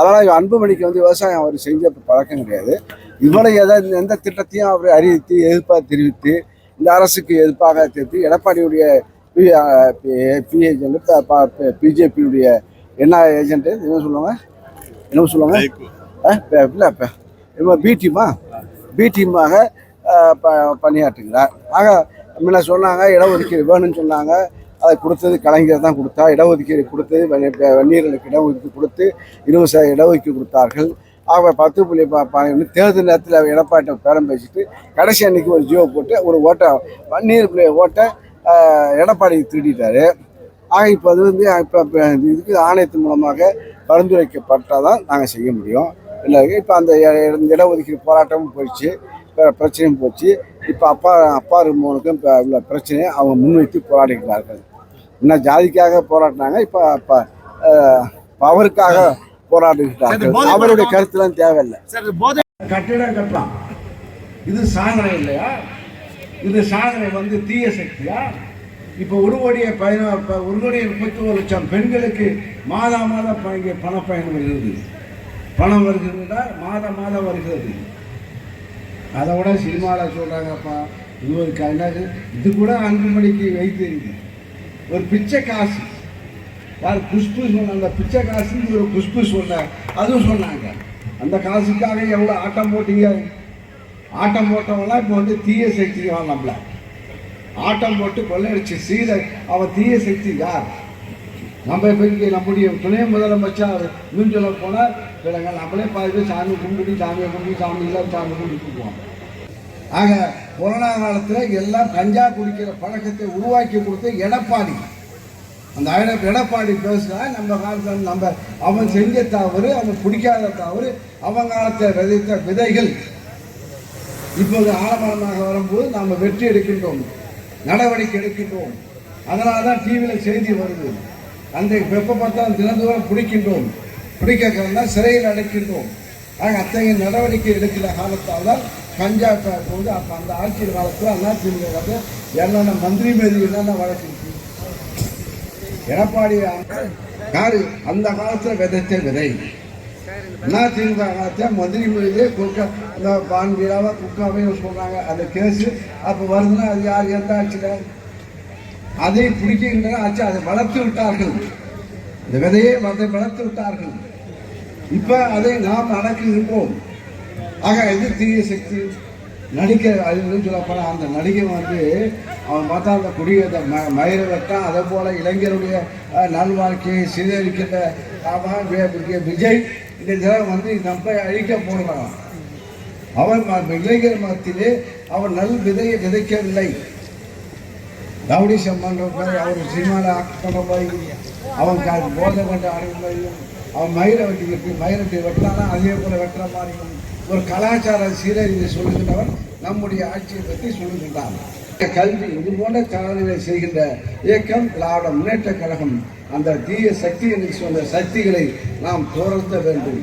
அதனால் அன்புமணிக்கு விவசாயம் அவர் செஞ்ச பழக்கம் கிடையாது. இவ்வளவு ஏதாவது எந்த திட்டத்தையும் அவர் அறிவித்து எதிர்ப்பாக தெரிவித்து இந்த அரசுக்கு எதிர்ப்பாக தெரிவித்து எடப்பாடியுடைய பிஜேபியுடைய என்ன ஏஜென்ட்டு என்ன சொல்லுவாங்க இல்லை பி டீமாக பணியாற்றுகிறார். ஆக முன்ன சொன்னாங்க இடஒதுக்கீடு வேணும்னு சொன்னாங்க. அதை கொடுத்தது கலைஞர் தான் கொடுத்தா. இடஒதுக்கீடு கொடுத்தது வன்னியர்களுக்கு இடஒதுக்கீடு கொடுத்து 20% இடஒதுக்கீடு கொடுத்தார்கள். ஆக 10.5 தேர்தல் நேரத்தில் எடப்பாடி பேரம் பேசிட்டு கடைசி அன்னைக்கு ஒரு ஜியோ போட்டு ஒரு வன்னியர் ஓட்டை எடப்பாடி திருடிட்டாரு. ஆக இப்போ அது இப்போ இதுக்கு ஆணையத்தின் மூலமாக பரிந்துரைக்கப்பட்டால் தான் நாங்கள் செய்ய முடியும். இல்லை இப்போ அந்த இடஒதுக்கீடு போராட்டமும் போயிடுச்சு, பிரச்சனையும் போச்சு. இப்போ அப்பா ரிமோனுக்கும் இப்போ உள்ள பிரச்சனையை அவங்க முன்வைத்து போராடுகிறார்கள். இன்னும் ஜாதிக்காக போராடினாங்க, இப்போ அவருக்காக போராடுகிறார்கள். அவருடைய கருத்துலாம் தேவையில்லை. கட்டிடம் கட்டலாம், இது சாதனை இல்லையா? இது சாதனை தீய சக்தியா? இப்போ ஒரு கோடியே 31 லட்சம் பெண்களுக்கு மாதம் பணப்பயன் வருகிறது. பணம் வருகிறதா? மாதம் வருகிறது. அதை விட சினிமாவில் சொல்கிறாங்கப்பா, இது ஒரு என்னது, இது கூட அன்புமணிக்கு வைத்திருக்கு. ஒரு பிச்சை காசு யார் குஷ்பு சொன்னாங்க, பிச்சை காசுன்னு ஒரு குஷ்பு சொன்னாங்க, அதுவும் சொன்னாங்க. அந்த காசுக்காக எவ்வளோ ஆட்டம் போட்டீங்க. ஆட்டம் போட்டவங்களாம் இப்போ தீய சக்தி நம்மள ஆட்டம் போட்டு கொள்ளையடிச்சு சீர அவன் தீய சக்தி யார்? நம்ம இப்போ நம்முடைய துணை முதலமைச்சர் இன்னும் சொல்ல போனால் நம்மளே பாதி சாமி கும்பிட்டு சாமியை கும்பிட்டுக்குவோம். ஆக கொரோனா காலத்தில் எல்லாம் கஞ்சா குடிக்கிற பழக்கத்தை உருவாக்கி கொடுத்த எடப்பாடி. அந்த எடப்பாடி பேசுனா நம்ம காலத்தில் அவன் செஞ்ச தவறு, அவன் பிடிக்காத தவறு, அவன் காலத்தில் விதைத்த விதைகள் இப்போது ஆலமரமாக வரும்போது நாம் வெற்றி எடுக்கின்றோம், நடவடிக்கை எடுக்கின்றோம். அதனால தான் டிவியில் செய்தி வருது. அந்த வெப்ப பார்த்தால் தினந்தோறும் பிடிக்கின்றோம், பிடிக்கிறதா சிறையில் அடைக்கின்றோம். ஆக அத்தகைய நடவடிக்கை எடுக்கிற காலத்தால் தான் கஞ்சா அப்போ அந்த ஆட்சியர் காலத்தில் அதிமுக என்னென்ன மந்திரி மீது என்னென்ன வழக்கு எடப்பாடி காரு அந்த காலத்தில் விதைத்த விதை. அதிமுக காலத்தில் மந்திரி மீது இந்த பான்வீராவை குக்காவையும் சொல்கிறாங்க. அந்த கேஸு அப்போ வருதுன்னா அது யார் எந்த ஆட்சியில் அதை பிடிக்கின்ற ஆட்சி அதை வளர்த்து விட்டார்கள். இந்த விதையை வளர்த்து விட்டார்கள். இப்போ அதை நாம் அடக்குகின்றோம். ஆக இது தீய சக்தி. நடிகை அதுன்னு சொல்லப்போனா அந்த நடிகை அவன் பார்த்தா அந்த குடியை மயிரை வெட்டான். அதே போல் இளைஞருடைய நல்வாழ்க்கையை சீரழிக்கின்ற விஜய் இந்த தினம் நம்ம அழிக்க போகிறான். அவன் இளைஞர் மத்தியிலே அவன் நல் விதையை விதைக்கவில்லை. ரவுடிசம் பண்ணுற மாதிரி அவர் சினிமாவில் ஆக்ட் பண்ணுற மாதிரி அவன் போதை கண்டு அடையும் மாதிரியும் அவன் மயிரட்டி வெட்டானா அதே போல் வெட்டுற மாதிரியும் ஒரு கலாச்சார சீரழிவை சொல்லுகின்றவன் நம்முடைய ஆட்சியை பற்றி சொல்லுகின்றான். கல்வி இது போன்ற சாதனைகளை செய்கின்ற இயக்கம் திராவிட முன்னேற்ற கழகம். அந்த தீய சக்தி என்று சொன்ன சக்திகளை நாம் துரத்த வேண்டும்.